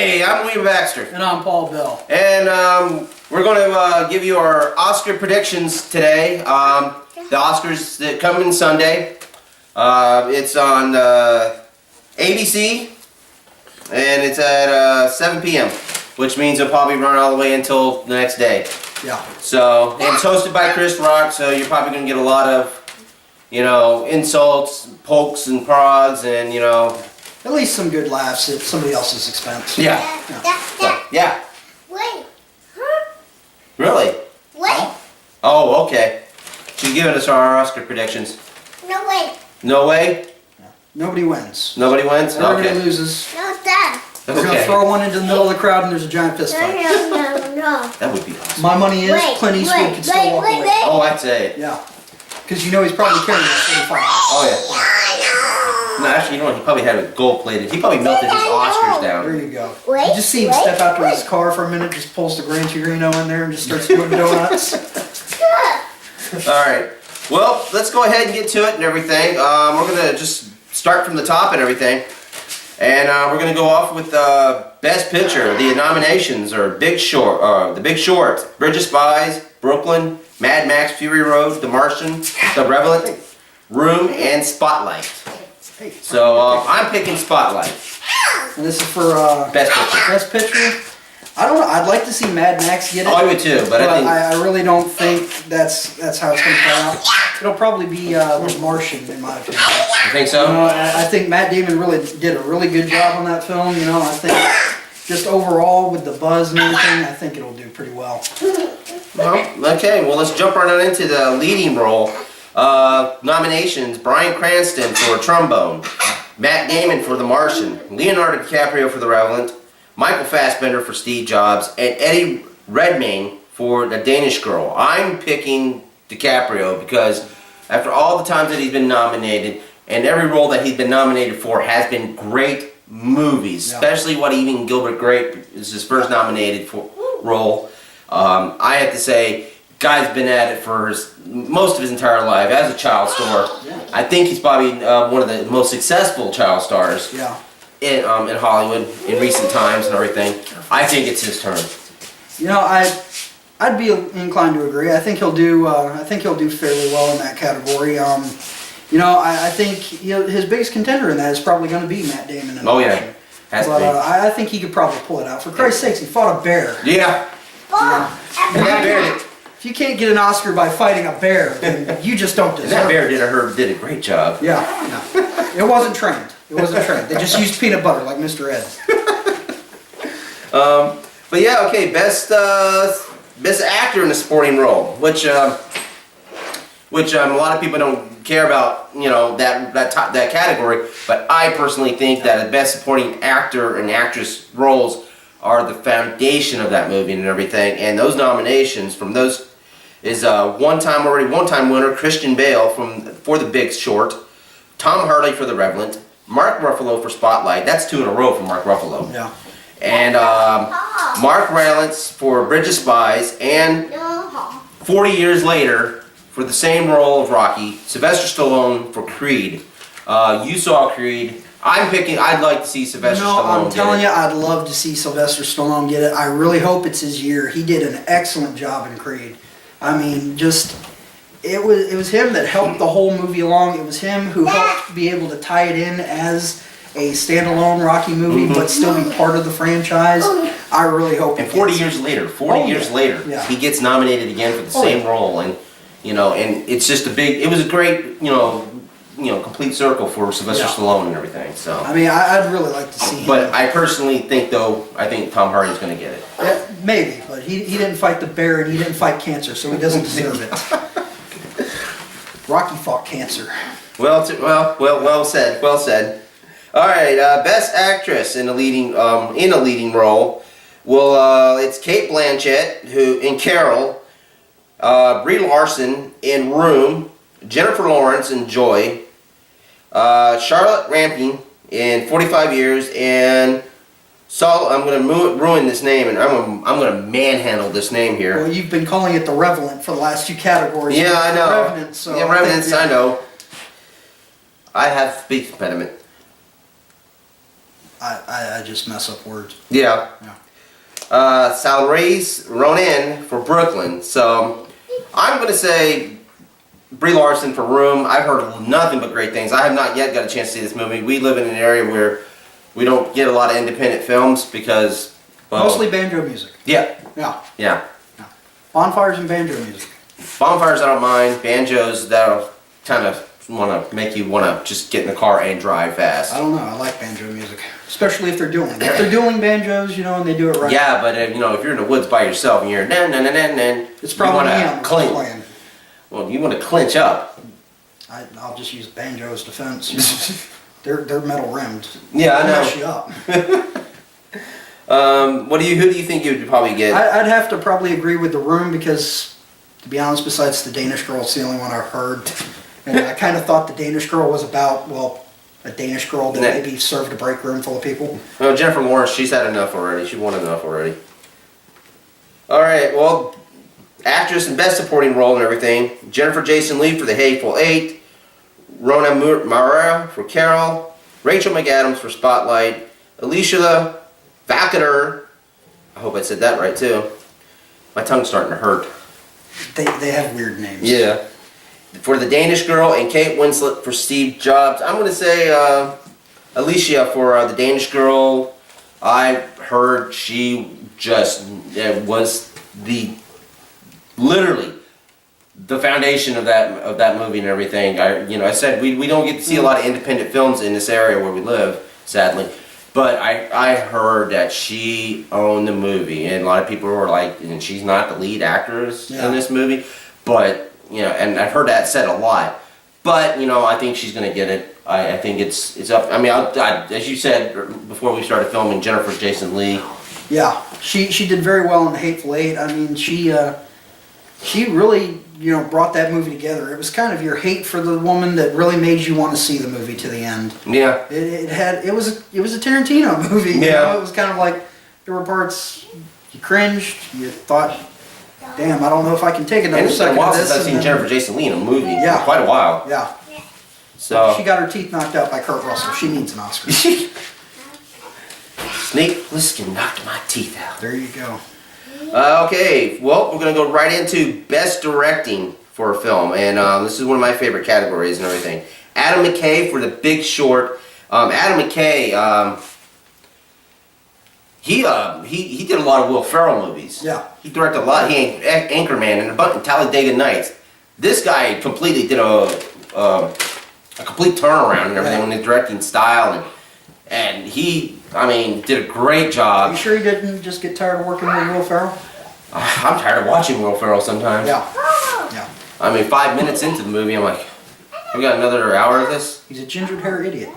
Hey, I'm William Baxter. And I'm Paul Bell. And we're going to give you our Oscar predictions today. The Oscars that come in Sunday. It's on ABC, and it's at 7 p.m., which means it'll probably run all the way until the next day. Yeah. So, and it's hosted by Chris Rock, so you're probably going to get a lot of, insults, pokes and prods, and, At least some good laughs at somebody else's expense. Yeah. Yeah. Wait. Huh? Really? Wait. Oh, okay. She's giving us our Oscar predictions. No, wait. No way? Yeah. Nobody wins. Nobody wins? Everybody Okay. loses. No, Dad. We're going to Okay. throw one into the middle of the crowd and there's a giant fist fight. No. That would be awesome. My money is Clint Eastwood can still walk away. Oh, I'd say. Yeah. Because he's probably carrying a 45. Oh, yeah. No, actually, he probably had it gold-plated. He probably melted his Oscars There down. you go. Wait, You just see him step out to his car for a minute, just pulls the Gran Torino in there and just starts doing donuts. All right. Well, let's go ahead and get to it and everything. We're going to just start from the top and everything. And we're going to go off with Best Picture. The nominations are The Big Short, Bridge of Spies, Brooklyn, Mad Max Fury Road, The Martian, The Revenant, Room, and Spotlight. So I'm picking Spotlight. And this is for Best Picture. Best Picture. I don't know. I'd like to see Mad Max get it. Oh, I would too, but I think... I really don't think that's how it's going to play out. It'll probably be The Martian, in my opinion. You think so? I think Matt Damon really did a really good job on that film. I think just overall with the buzz and everything, I think it'll do pretty well. Well, okay. Well, let's jump right on into the leading role. Nominations: Bryan Cranston for Trombone, Matt Damon for The Martian, Leonardo DiCaprio for The Revenant, Michael Fassbender for Steve Jobs, and Eddie Redmayne for The Danish Girl. I'm picking DiCaprio because after all the times that he's been nominated, and every role that he's been nominated for has been great movies, especially what even Gilbert Grape is his first nominated role. I have to say, guy's been at it for most of his entire life as a child star. I think he's probably one of the most successful child stars. In Hollywood in recent times and everything. I think it's his turn. I'd be inclined to agree. I think he'll do. I think he'll do fairly well in that category. I think his biggest contender in that is probably going to be Matt Damon. Oh yeah, has to be. I think he could probably pull it out. For Christ's sakes, he fought a bear. Yeah. If you can't get an Oscar by fighting a bear, then you just don't deserve it. That bear did a great job. Yeah. It wasn't trained. It wasn't trained. They just used peanut butter like Mr. Ed. But yeah, okay, best actor in a supporting role, which a lot of people don't care about, that category. But I personally think that the best supporting actor and actress roles are the foundation of that movie and everything. And those nominations from those is one-time winner Christian Bale for The Big Short, Tom Hardy for The Revenant, Mark Ruffalo for Spotlight. That's 2 in a row for Mark Ruffalo. Yeah. And Mark Rylance for Bridge of Spies, and 40 years later, for the same role of Rocky, Sylvester Stallone for Creed. You saw Creed. I'd like to see Sylvester Stallone I'm telling you, I'd love to see Sylvester Stallone get it. I really hope it's his year. He did an excellent job in Creed. I mean, it was him that helped the whole movie along. It was him who helped be able to tie it in as a standalone Rocky movie, but still be part of the franchise. I really hope. And 40 years later, he gets nominated again for the same role, and and it's just it was a great, complete circle for Sylvester Stallone and everything. So I mean, I'd really like to see him. But I personally think, though, Tom Hardy's going to get it. Maybe, but he didn't fight the bear and he didn't fight cancer, so he doesn't deserve it. Rocky fought cancer. Well said. Well said. All right, best actress in a leading role. Well, it's Cate Blanchett in Carol, Brie Larson in Room, Jennifer Lawrence in Joy, Charlotte Rampling in 45 Years, and I'm going to ruin this name, and I'm going to manhandle this name here. Well, you've been calling it The Revenant for the last 2 categories. Yeah, I know. Revenant, so yeah, Revenants, I know. I have speech impediment. I just mess up words. Yeah. Yeah. Saoirse Ronan for Brooklyn. So I'm going to say Brie Larson for Room. I've heard nothing but great things. I have not yet got a chance to see this movie. We live in an area where we don't get a lot of independent films because, well, Mostly banjo music. Yeah. Yeah. Yeah. Bonfires and banjo music. Bonfires I don't mind. Banjos that'll kind of want to make you want to just get in the car and drive fast. I don't know. I like banjo music, especially if they're dueling. If they're dueling banjos, you know, and they do it right. Yeah, but if you're in the woods by yourself and you're It's probably me on the clinch. playing. Well, you want to clinch up. I'll just use banjo as defense. You know? they're metal rimmed. Yeah, I They'll mess you know. up. Who do you think you would probably get? I'd have to probably agree with The Room because, to be honest, besides The Danish Girl, it's the only one I've heard. And I kind of thought The Danish Girl was about, well, a Danish girl that maybe served a break room full of people. Well, Jennifer Lawrence, she's had enough already. She won enough already. All right, well, actress and best supporting role and everything. Jennifer Jason Leigh for The Hateful Eight. Rona Mara for Carol. Rachel McAdams for Spotlight. Alicia Vikander. I hope I said that right too. My tongue's starting to hurt. They have weird names. Yeah. For The Danish Girl and Kate Winslet for Steve Jobs. I'm going to say Alicia for The Danish Girl. I heard she just was literally the foundation of that movie and everything. I said we don't get to see a lot of independent films in this area where we live, sadly. But I heard that she owned the movie, and a lot of people were like, and she's not the lead actress in this movie, but and I've heard that said a lot. But I think she's gonna get it. I think it's up. I mean, as you said before we started filming, Jennifer Jason Leigh. Yeah, she did very well in The Hateful Eight. I mean, she really brought that movie together. It was kind of your hate for the woman that really made you want to see the movie to the end. Yeah. It was a Tarantino movie. Yeah. It was kind of like there were parts you cringed, you thought, damn, I don't know if I can take another And it's been a second while of since this. I've seen Jennifer Jason Leigh in a movie. Yeah. Quite a while. Yeah. So She got her teeth knocked out by Kurt Russell. She needs an Oscar. Snake Plissken knocked my teeth out. There you go. Okay, well, we're going to go right into Best Directing for a Film, and this is one of my favorite categories and everything. Adam McKay for The Big Short. Adam McKay, he did a lot of Will Ferrell movies. Yeah. He directed a lot. He ain't Anchorman and Talladega Nights. This guy completely did a complete turnaround and everything in his directing style, and he, did a great job. You sure you didn't just get tired of working with Will Ferrell? I'm tired of watching Will Ferrell sometimes. Yeah. Yeah. 5 minutes into the movie, I'm like, we got another hour of this? He's a ginger hair idiot.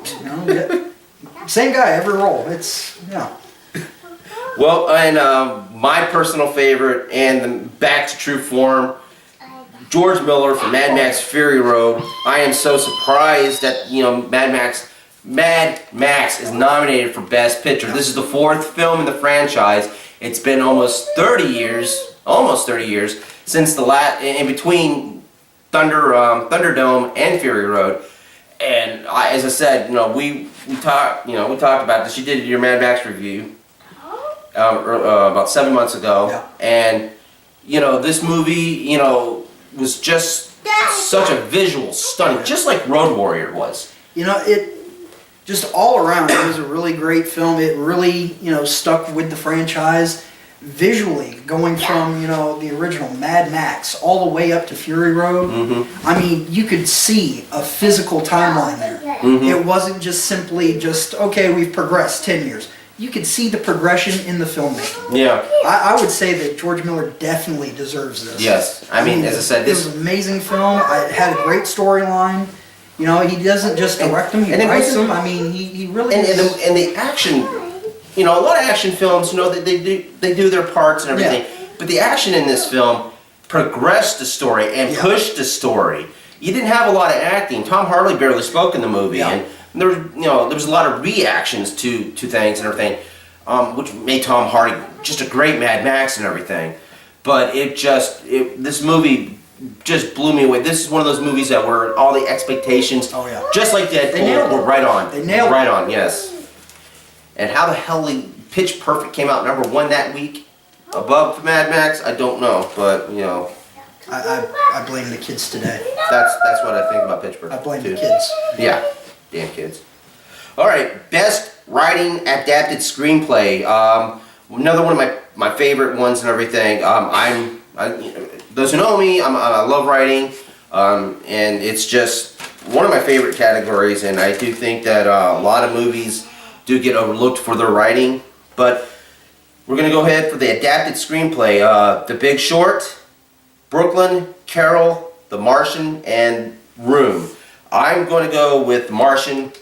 Same guy, every role. It's, Well, and my personal favorite and the back to true form, George Miller for Mad Max Fury Road. I am so surprised that, Mad Max is nominated for Best Picture. This is the fourth film in the franchise. It's been almost 30 years since in between Thunderdome and Fury Road. And as I said, we talked about this. You did your Mad Max review about 7 months ago, and this movie, was just such a visual stunning, just like Road Warrior was. it just all around, it was a really great film. It really, stuck with the franchise visually, going from, the original Mad Max all the way up to Fury Road. Mm-hmm. You could see a physical timeline there. Mm-hmm. It wasn't just simply okay, we've progressed 10 years. You could see the progression in the filmmaking. Yeah. I would say that George Miller definitely deserves this. Yes. As I said, it was an amazing film. It had a great storyline. He doesn't just direct them, he writes them. He really is. And the action, a lot of action films, they do their parts and everything. Yeah. But the action in this film progressed the story and pushed the story. You didn't have a lot of acting. Tom Hardy barely spoke in the movie, and there was a lot of reactions to things and everything, which made Tom Hardy just a great Mad Max and everything. But this movie just blew me away. This is one of those movies that were all the expectations, just like Deadpool, were right on. They nailed it. Right on, yes. And how the hell Pitch Perfect came out #1 that week, above Mad Max, I don't know. But you know, I blame the kids today. that's what I think about Pitch Perfect. I blame too. the kids. Yeah, damn kids. All right, best writing adapted screenplay. Another one of my favorite ones and everything. Those who know me, I love writing, and it's just one of my favorite categories. And I do think that a lot of movies do get overlooked for their writing. But we're gonna go ahead for the adapted screenplay. The Big Short, Brooklyn, Carol, The Martian, and Room. I'm going to go with The Martian.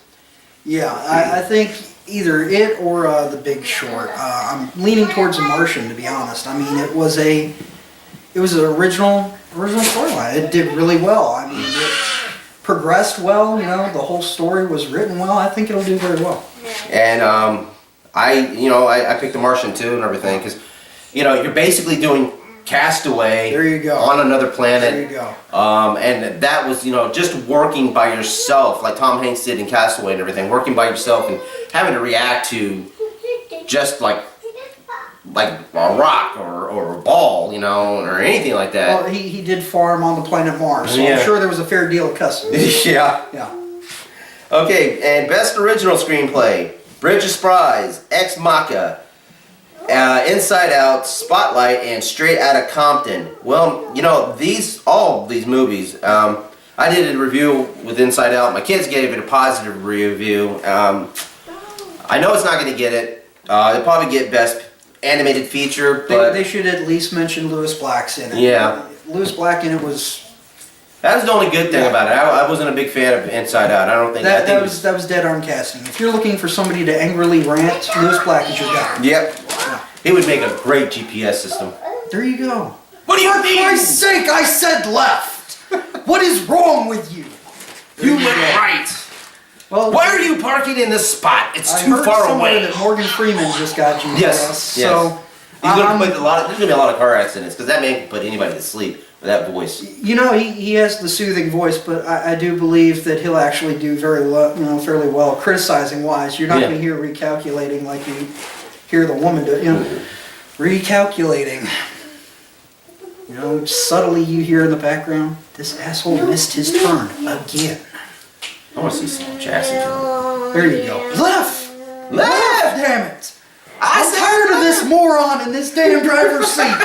Yeah, I think either it or The Big Short. I'm leaning towards The Martian, to be honest. I mean, it was an original storyline. It did really well. I mean, it progressed well. You know, the whole story was written well. I think it'll do very well. And I picked The Martian too and everything because, you know, you're basically doing Castaway There you go. on another planet. There you go. And that was, you know, just working by yourself, like Tom Hanks did in Castaway and everything, working by yourself and having to react to just like a rock or a ball, you know, or anything like that. Well, he did farm on the planet Mars, so Yeah. I'm sure there was a fair deal of cussing. Yeah. Yeah. Okay, and best original screenplay: Bridge of Spies, Ex Machina, Inside Out, Spotlight, and Straight Outta Compton. Well, you know, all these movies. I did a review with Inside Out. My kids gave it a positive review. I know it's not going to get it. It'll probably get best animated feature, but They should at least mention Lewis Black's in it. Yeah. Lewis Black in it was that was the only good thing about it. I wasn't a big fan of Inside Out. I don't think I think that it was dead on casting. If you're looking for somebody to angrily rant, Lewis Black is your guy. Yep. He would make a great GPS system. There you go. What do you For mean? Christ's sake, I said left. What is wrong with you? You went right. Well, Why are you parking in this spot? It's I too heard far somewhere away. that Morgan Freeman just got GPS. Yes. So There's gonna be a lot of car accidents because that man can put anybody to sleep with that voice. you know, he has the soothing voice, but I do believe that he'll actually do very well, you know, fairly well criticizing wise. You're not Yeah. going to hear recalculating like you hear the woman do. You know, recalculating. You know, subtly you hear in the background, this asshole missed his turn again. I want to see some Jackson. There you go. Left! Left! Damn it! I'm tired of this moron in this damn driver's seat.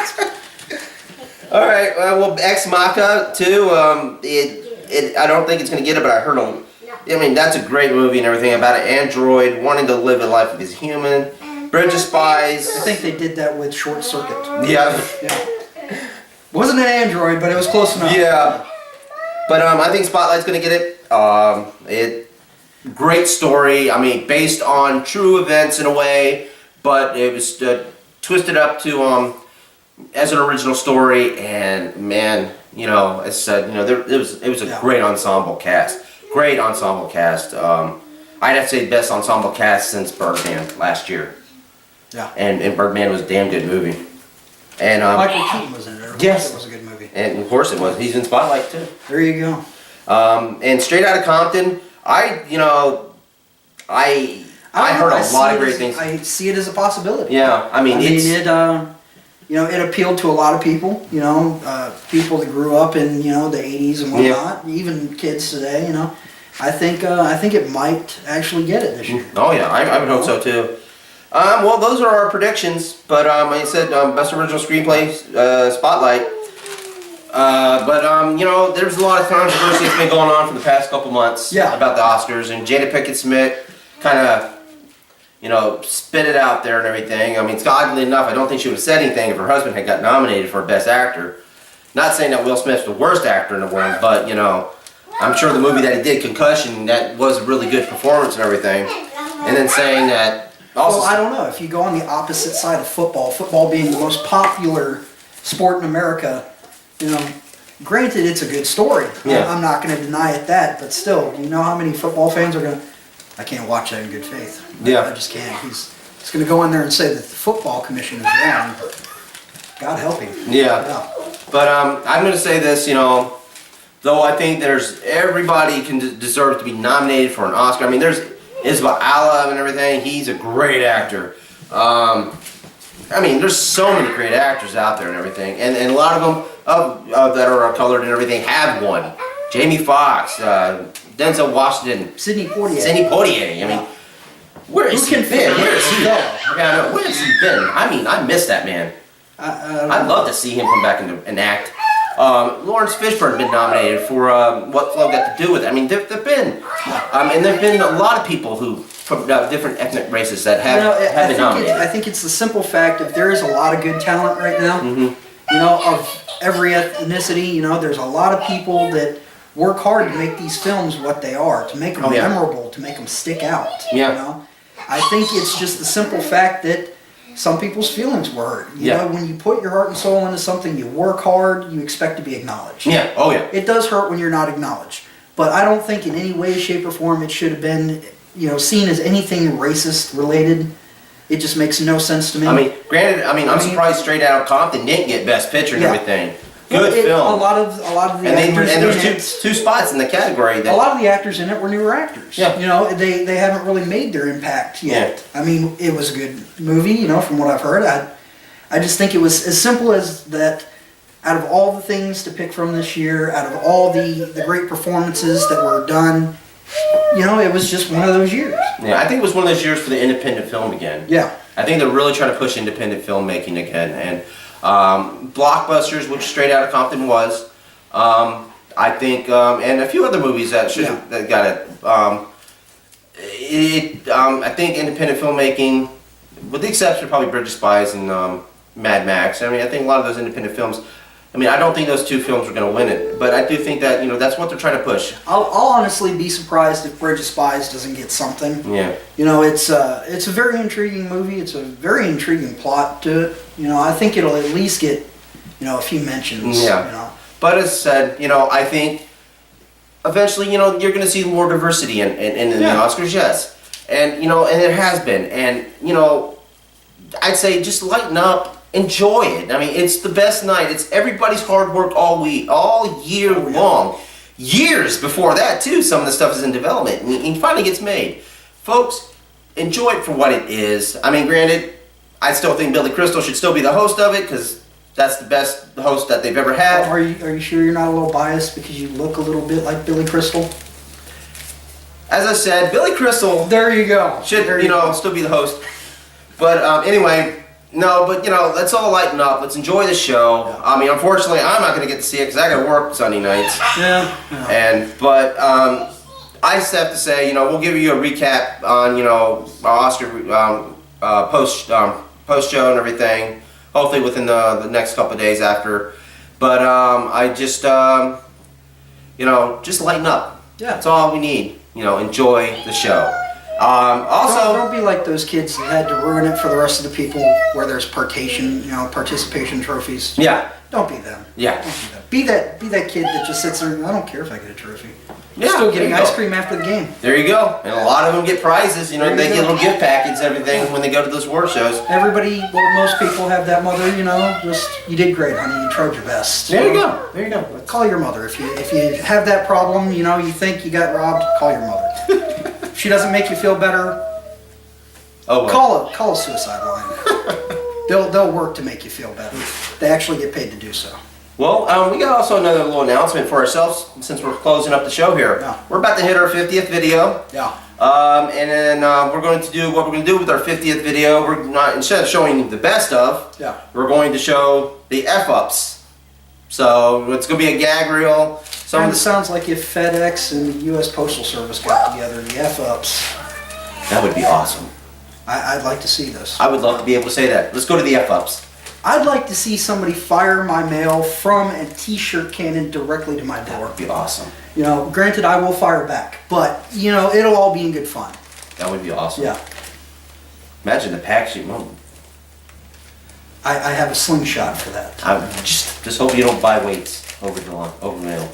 All right. Well, Ex Machina too. I don't think it's gonna get it, but I heard I mean, that's a great movie and everything about an android wanting to live a life of his human. Bridge of Spies. I think they did that with Short Circuit. Yeah. Yeah. Wasn't an android, but it was close enough. Yeah. But I think Spotlight's gonna get it. Great story. I mean, based on true events in a way, but it was twisted up to as an original story. And man, you know, as I said, you know, it was a great ensemble cast. Great ensemble cast. I'd have to say best ensemble cast since Birdman last year. Yeah. And Birdman was a damn good movie. And Michael Keaton was in it. Of Yes. course it was a good movie. and of course it was. He's in Spotlight too. There you go. And Straight Outta Compton, I heard a lot of great things. I see it as a possibility. Yeah, I mean, it's it it appealed to a lot of people. You know, people that grew up in the 80s and whatnot, even kids today. You know, I think it might actually get it this year. oh yeah, I would hope so too. Well, those are our predictions, but like I said, best original screenplay, Spotlight. But you know, there's a lot of controversy that's been going on for the past couple months about the Oscars, and Jada Pinkett Smith kind of, spit it out there and everything. I mean, oddly enough, I don't think she would have said anything if her husband had got nominated for Best Actor. Not saying that Will Smith's the worst actor in the world, but I'm sure the movie that he did, Concussion, that was a really good performance and everything. And then saying that also. Well, I don't know. If you go on the opposite side of football being the most popular sport in America, granted it's a good story. Yeah. I'm not going to deny it that, but still, do you know how many football fans are going to? I can't watch that in good faith. Yeah. I just can't. He's going to go in there and say that the football commission is wrong. God help him. Yeah. But I'm going to say this, though I think everybody can deserve to be nominated for an Oscar. I mean, there's Isabella and everything. He's a great actor. I mean, there's so many great actors out there and everything, and a lot of them that are colored and everything have won. Jamie Foxx, Denzel Washington, Sidney Poitier. I mean, where has he been? Where has he been? Where has he been? I mean, I miss that man. I'd love to see him come back and act. Lawrence Fishburne has been nominated for What Flo Got to Do with It. I mean, there've been, and there've been a lot of people who from different ethnic races that have been nominated. I think it's the simple fact that there is a lot of good talent right now. Mm-hmm. You know, of every ethnicity. You know, there's a lot of people that work hard to make these films what they are, to make them memorable, to make them stick out. Yeah. You know, I think it's just the simple fact that some people's feelings were hurt. You know, when you put your heart and soul into something, you work hard, you expect to be acknowledged. Yeah, oh yeah. It does hurt when you're not acknowledged. But I don't think in any way, shape, or form it should have been, you know, seen as anything racist related. It just makes no sense to me. I mean, granted, I'm surprised Straight Outta Compton didn't get Best Picture and everything. Good film. A lot of the actors and there's two spots in the category that a lot of the actors in it were newer actors. Yeah. You know, they haven't really made their impact yet. I mean, it was a good movie, you know, from what I've heard. I just think it was as simple as that. Out of all the things to pick from this year, out of all the great performances that were done, you know, it was just one of those years. Yeah, I think it was one of those years for the independent film again. Yeah. I think they're really trying to push independent filmmaking again, and blockbusters, which Straight Outta Compton was. I think, and a few other movies that that got it. I think independent filmmaking, with the exception of probably Bridge of Spies and Mad Max. I mean, I think a lot of those independent films. I mean, I don't think those two films are going to win it, but I do think that, you know, that's what they're trying to push. I'll honestly be surprised if Bridge of Spies doesn't get something. Yeah. You know, it's a very intriguing movie. It's a very intriguing plot to it. You know, I think it'll at least get, you know, a few mentions. Yeah. You know. But as said, you know, I think eventually, you know, you're going to see more diversity in the Oscars, yes. And, you know, and there has been. And, you know, I'd say just lighten up. Enjoy it. I mean, it's the best night. It's everybody's hard work all year long. Years before that, too, some of the stuff is in development and it finally gets made. Folks, enjoy it for what it is. I mean, granted, I still think Billy Crystal should still be the host of it because that's the best host that they've ever had. Are you sure you're not a little biased because you look a little bit like Billy Crystal? As I said, Billy Crystal. There you go. Should still be the host. But anyway. No, but you know, let's all lighten up. Let's enjoy the show. Yeah. I mean, unfortunately, I'm not going to get to see it because I got to work Sunday nights. Yeah. But I just have to say, you know, we'll give you a recap on, you know, our Oscar post show and everything. Hopefully within the next couple of days after. But I just you know, just lighten up. Yeah. That's all we need. You know, enjoy the show. Also, don't be like those kids that had to ruin it for the rest of the people where there's participation trophies. Yeah. Don't be them. Yeah. Don't be that. Be that kid that just sits there and I don't care if I get a trophy. Yeah, still getting ice cream after the game. There you go. And a lot of them get prizes. You know, they get little gift packets and everything when they go to those award shows. Everybody, well, most people have that mother. You know, just you did great, honey. You tried your best. There you go. There you go. Call your mother if you have that problem. You know, you think you got robbed. Call your mother. If she doesn't make you feel better, call a suicide line. They'll work to make you feel better. They actually get paid to do so. Well, we got also another little announcement for ourselves since we're closing up the show here. Yeah. We're about to hit our 50th video. Yeah. And then we're going to do what we're going to do with our 50th video. We're not, instead of showing the best of, we're going to show the F-ups. So it's going to be a gag reel. It sounds like if FedEx and the U.S. Postal Service got together, the F-ups. That would be awesome. I'd like to see this. I would love to be able to say that. Let's go to the F-ups. I'd like to see somebody fire my mail from a t-shirt cannon directly to my door. That would be awesome. You know, granted I will fire back, but, you know, it'll all be in good fun. That would be awesome. Yeah. Imagine the packaging moment. I have a slingshot for that. I just hope you don't buy weights over mail.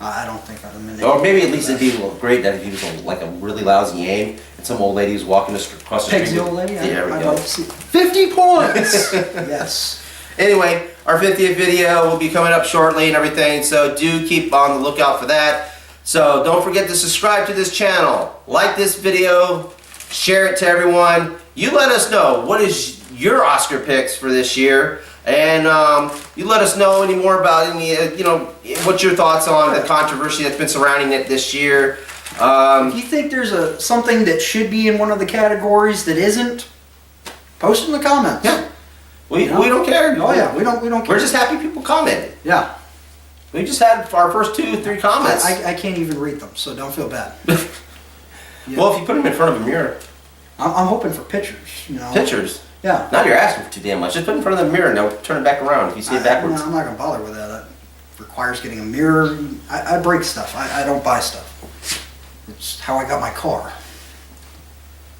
I don't think I'm Or maybe at least it'd be great that if you was like a really lousy aim and some old lady was walking across the street. Peg's the old lady? There we I'd go. like to see 50 points! Yes. Anyway, our 50th video will be coming up shortly and everything, so do keep on the lookout for that. So don't forget to subscribe to this channel, like this video, share it to everyone. You let us know what is your Oscar picks for this year, and you let us know any more about any, what's your thoughts on the controversy that's been surrounding it this year. If you think there's something that should be in one of the categories that isn't, post it in the comments. Yeah, we You know? don't care. Oh yeah, we don't care. We're just happy people commented. Yeah. We just had our first 2-3 comments. I can't even read them, so don't feel bad. Well, if you put them in front of a mirror, I'm hoping for pictures. pictures. Yeah. Now you're asking for too damn much. Just put it in front of the mirror and they'll turn it back around if you see it backwards. I'm not gonna bother with that. That requires getting a mirror. I break stuff. I don't buy stuff. It's how I got my car.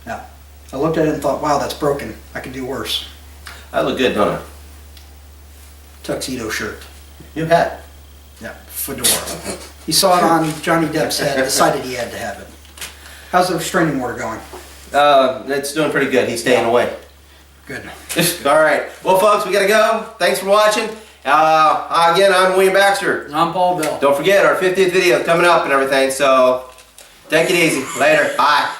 Yeah. I looked at it and thought, wow, that's broken. I could do worse. I look good, don't I? Tuxedo shirt. You hat. Yeah. Fedora. He saw it on Johnny Depp's head. Decided he had to have it. How's the restraining order going? It's doing pretty good. He's staying away. Good. All right. Well, folks, we gotta go. Thanks for watching. Again, I'm William Baxter. I'm Paul Bell. Don't forget our 50th video coming up and everything. So take it easy. Later. Bye.